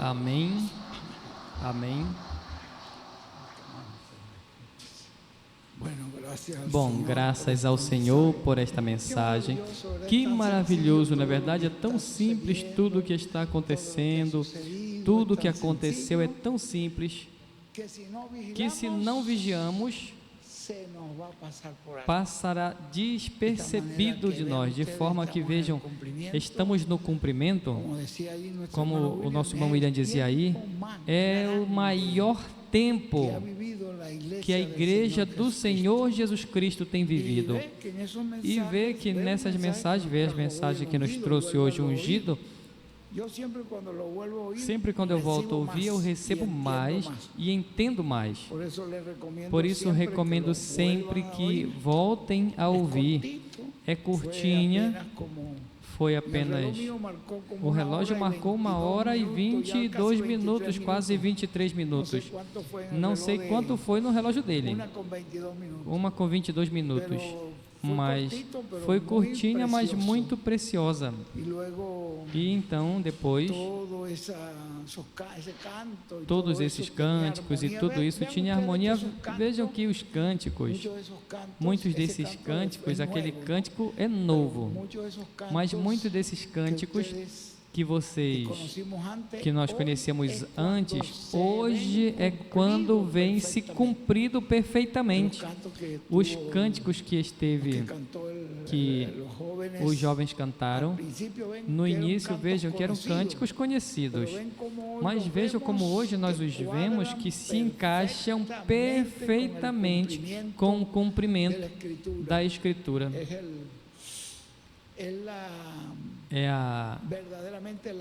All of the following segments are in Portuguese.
Amém. Amém. Bom, graças ao Senhor por esta mensagem. Que maravilhoso, na verdade é tão simples tudo o que está acontecendo, tudo o que aconteceu é tão simples que se não vigiamos, passará despercebido de nós, de forma que vejam, estamos no cumprimento, como o nosso irmão William dizia aí, é o maior tempo que a igreja do Senhor Jesus Cristo tem vivido, e vê que nessas mensagens, vê as mensagens que nos trouxe hoje o ungido. Sempre quando eu volto a ouvir, eu recebo mais e entendo mais. Por isso recomendo sempre que voltem a ouvir. É curtinha, foi apenas... O relógio marcou 1h22 quase 23 minutos. Não sei quanto foi no relógio dele. 1h22 minutos. Mas foi curtinha, mas muito preciosa. E então depois todos esses cânticos e tudo isso tinha harmonia. Vejam que os cânticos, muitos desses cânticos, aquele cântico é novo, mas muitos desses cânticos que nós conhecemos antes, hoje é quando vem se cumprido perfeitamente. Os cânticos que os jovens cantaram, no início, vejam que eram cânticos conhecidos, mas vejam como hoje nós os vemos que se encaixam perfeitamente com o cumprimento da Escritura. É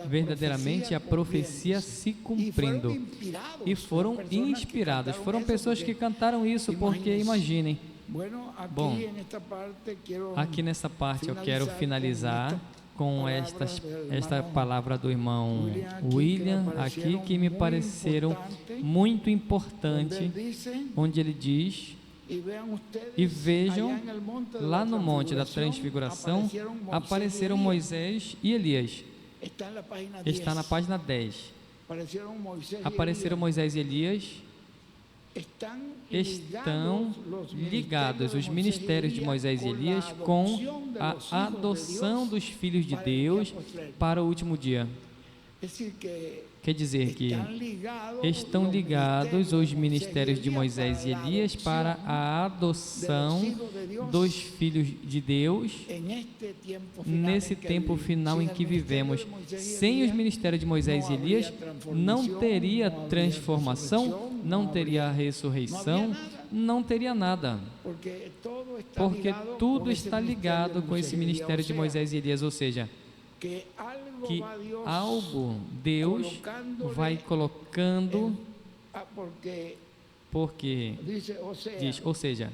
verdadeiramente a profecia se cumprindo. E foram inspirados, foram pessoas que cantaram isso, porque imaginem. Bom, aqui nessa parte eu quero finalizar com esta palavra do irmão William aqui, que me pareceram muito importante, onde ele diz: e vejam, lá no Monte da Transfiguração, apareceram Moisés e Elias. Está na página 10. Apareceram Moisés e Elias. Estão ligados os ministérios de Moisés e Elias com a adoção dos filhos de Deus para o último dia. Quer dizer que estão ligados os ministérios de Moisés e Elias para a adoção dos filhos de Deus nesse tempo final em que vivemos. Sem os ministérios de Moisés e Elias, não teria transformação, não teria ressurreição, não teria nada, porque tudo está ligado com esse ministério de Moisés e Elias, ou seja, que algo Deus vai colocando, porque diz, ou seja,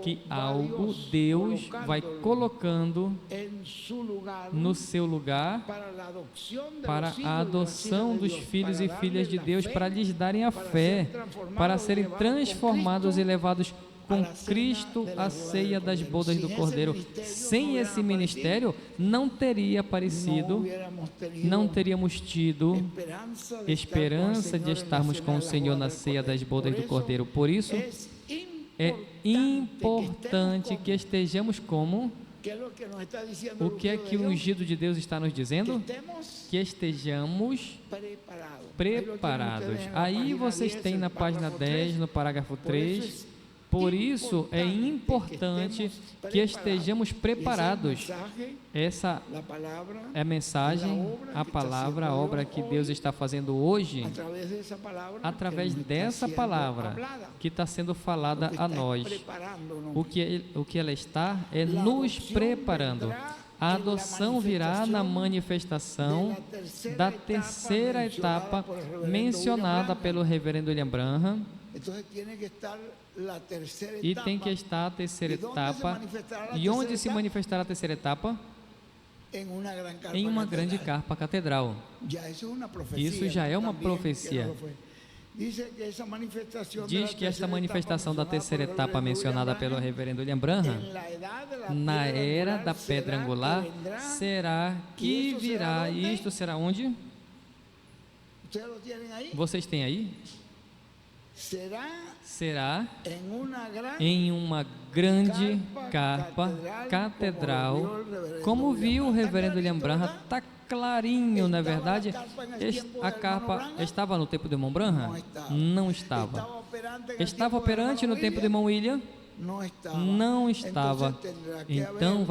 que algo Deus vai colocando no seu lugar para a adoção dos filhos e filhas de Deus, para lhes darem a fé, para serem transformados e levados com Cristo à ceia das bodas do Cordeiro. Sem esse ministério, não teria aparecido, não teríamos tido esperança de estarmos com o Senhor na ceia das bodas do Cordeiro. Por isso, é importante que estejamos como... O que é que o ungido de Deus está nos dizendo? Que estejamos preparados. Aí vocês têm na página 10, no parágrafo 3... Por isso é importante que estejamos preparados. Essa é a mensagem, a palavra, a obra que Deus está fazendo hoje, através dessa palavra que está sendo falada a nós. O que ela está é nos preparando. A adoção virá na manifestação da terceira etapa mencionada pelo reverendo William Branham. E tem que estar a terceira etapa. E onde se manifestará a terceira etapa? Em uma grande carpa catedral. Isso já é uma profecia. Diz que esta manifestação da terceira etapa mencionada pelo reverendo William Branham, na era da pedra angular, será que virá, e isto será onde? Vocês têm aí? Será em uma grande carpa catedral, como viu o reverendo William Branham. Está clarinho, na verdade. A carpa estava no tempo do irmão Branham? Não estava. Estava operante no tempo do irmão William? Não estava. Então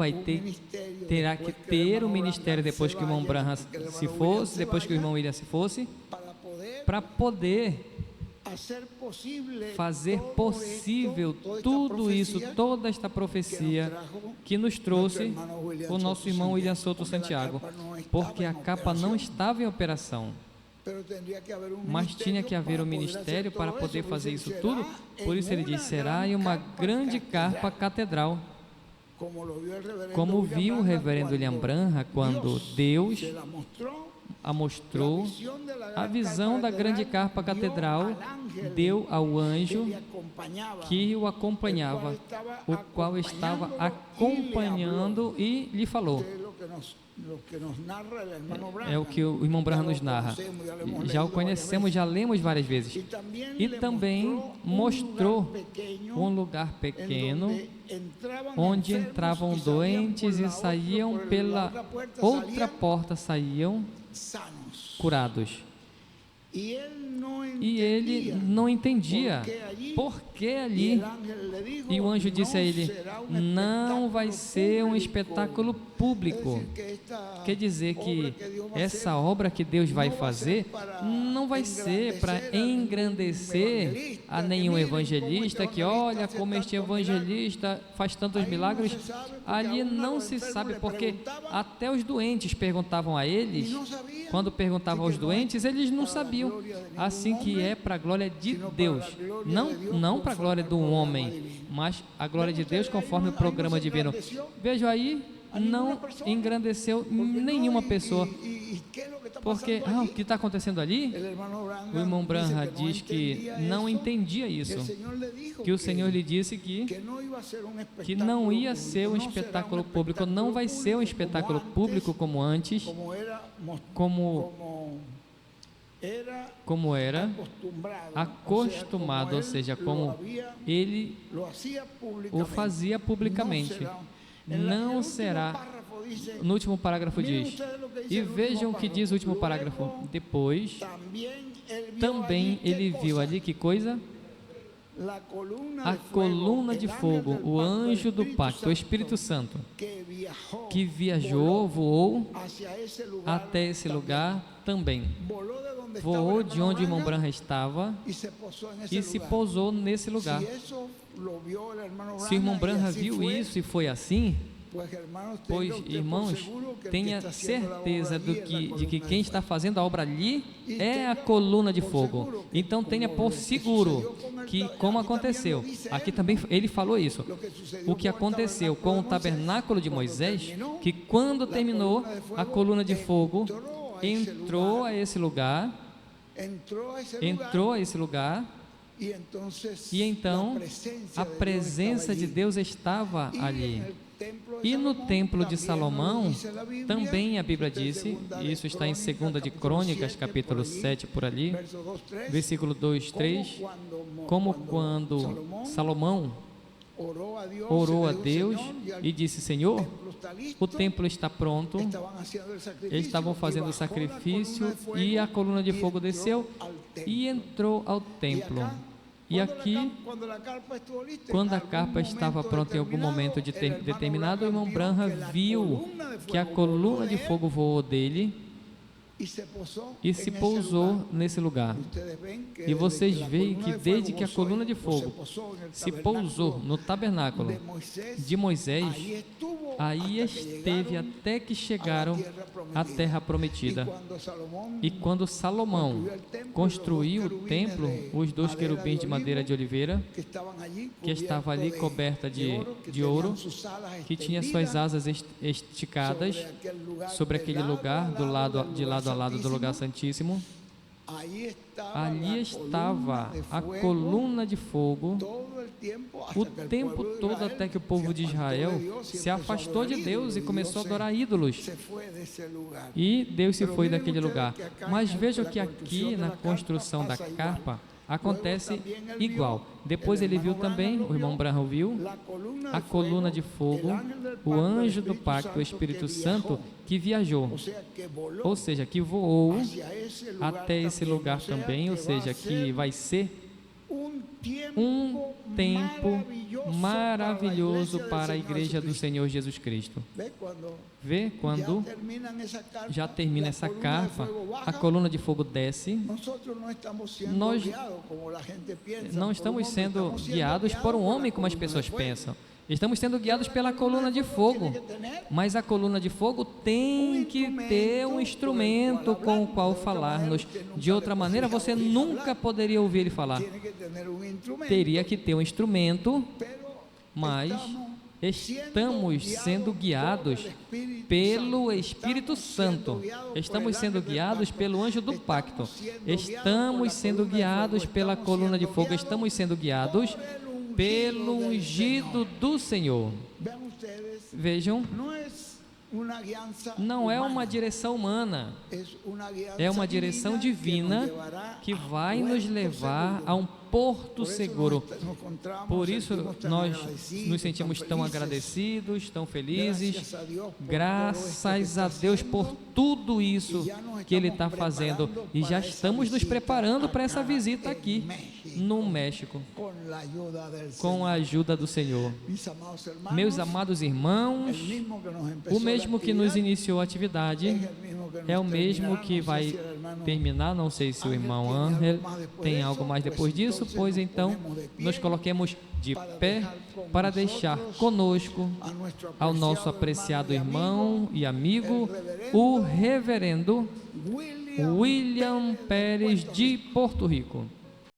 terá que ter o ministério depois que o irmão Branham se fosse, depois que o irmão William se fosse, para poder fazer possível tudo isso, toda esta profecia que nos trouxe o nosso irmão William Souto Santiago, porque a capa não estava em operação, mas tinha que haver um ministério para poder fazer isso tudo. Por isso ele diz: será em uma grande carpa catedral, como viu o reverendo William Branham quando Deus a mostrou. A visão da grande carpa catedral deu ao anjo que o acompanhava, o qual estava acompanhando, e lhe falou. É o que o irmão Branham nos narra. Já o conhecemos, já lemos várias vezes. E também mostrou um lugar pequeno onde entravam doentes e saíam pela outra porta, saíam curados. E ele não entendia por que ali. E o anjo disse a ele: não vai ser um espetáculo público. Quer dizer que essa obra que Deus vai fazer não vai ser para engrandecer a nenhum evangelista, que olha como este evangelista faz tantos milagres. Ali não se sabe, porque até os doentes perguntavam a eles. Quando perguntavam aos doentes, eles não sabiam. Assim que é para a glória de Deus, não para a glória do homem, mas a glória de Deus, conforme o programa divino. Veja aí, não engrandeceu nenhuma pessoa. Porque o que está acontecendo ali? O irmão Branham diz que não entendia isso, que o Senhor lhe disse que não ia ser um espetáculo público, não vai ser um espetáculo público como antes, como era acostumado, ou seja, como ele o fazia publicamente. Não será. No último parágrafo diz, e vejam o que diz o último parágrafo. Depois, também ele viu ali que coisa? A coluna de fogo, o anjo do pacto, o Espírito Santo, que voou até esse lugar também. Voou de onde o irmão Branham estava e se pousou nesse lugar. Se o irmão Branham viu isso e foi assim, pois, irmãos, tenha certeza de que quem está fazendo a obra ali é a coluna de fogo. Então tenha por seguro que, como aconteceu, aqui também ele falou isso, o que aconteceu com o tabernáculo de Moisés, que quando terminou, a coluna de fogo entrou a esse lugar, e então a presença de Deus estava ali. E no templo de Salomão, também a Bíblia disse, isso está em 2 de Crônicas, capítulo 7, por ali, versículo 2, 3, como quando Salomão orou a Deus e disse: Senhor, o templo está pronto. Eles estavam fazendo o sacrifício e a coluna de fogo desceu e entrou ao templo. E aqui, quando a carpa estava pronta em algum momento determinado, o irmão Branham viu que a coluna de fogo voou dele e se pousou nesse lugar. E vocês veem que desde que a coluna de fogo se pousou no tabernáculo de Moisés, aí esteve até que chegaram à terra prometida. E quando Salomão construiu o templo, os 2 querubins de madeira de oliveira, que estavam ali coberta de ouro, que tinha suas asas esticadas sobre aquele lugar, de lado a lado do lugar santíssimo, ali estava a coluna de fogo o tempo todo, até que o povo de Israel se afastou de Deus e começou a adorar ídolos. E Deus se foi daquele lugar. Mas veja que aqui na construção da carpa acontece igual. Depois ele viu também, o irmão Branham viu, a coluna de fogo, o anjo do pacto, o Espírito Santo, que viajou, ou seja, que voou até esse lugar também, ou seja, que vai ser um tempo maravilhoso para a igreja do Senhor Jesus Cristo. Vê quando já termina essa carpa, a coluna de fogo desce. Nós não estamos sendo guiados por um homem como as pessoas pensam. Estamos sendo guiados pela coluna de fogo, mas a coluna de fogo tem que ter um instrumento com o qual falar-nos. De outra maneira, você nunca poderia ouvir ele falar. Teria que ter um instrumento, mas estamos sendo guiados pelo Espírito Santo. Estamos sendo guiados pelo anjo do pacto. Estamos sendo guiados pela coluna de fogo. Estamos sendo guiados pelo ungido do Senhor. Vejam, não é uma direção humana, é uma direção divina que vai nos levar a um porto seguro. Por isso nós nos sentimos tão agradecidos, tão felizes. Graças a Deus por tudo isso que Ele está fazendo. E já estamos nos preparando para essa visita aqui no México, com a ajuda do Senhor. Meus amados irmãos, o mesmo que nos iniciou a atividade é o mesmo que vai terminar. Não sei se o irmão Ángel tem algo mais depois disso, pois então nos coloquemos de pé para deixar conosco ao nosso apreciado irmão e amigo, o reverendo William Pérez de Porto Rico.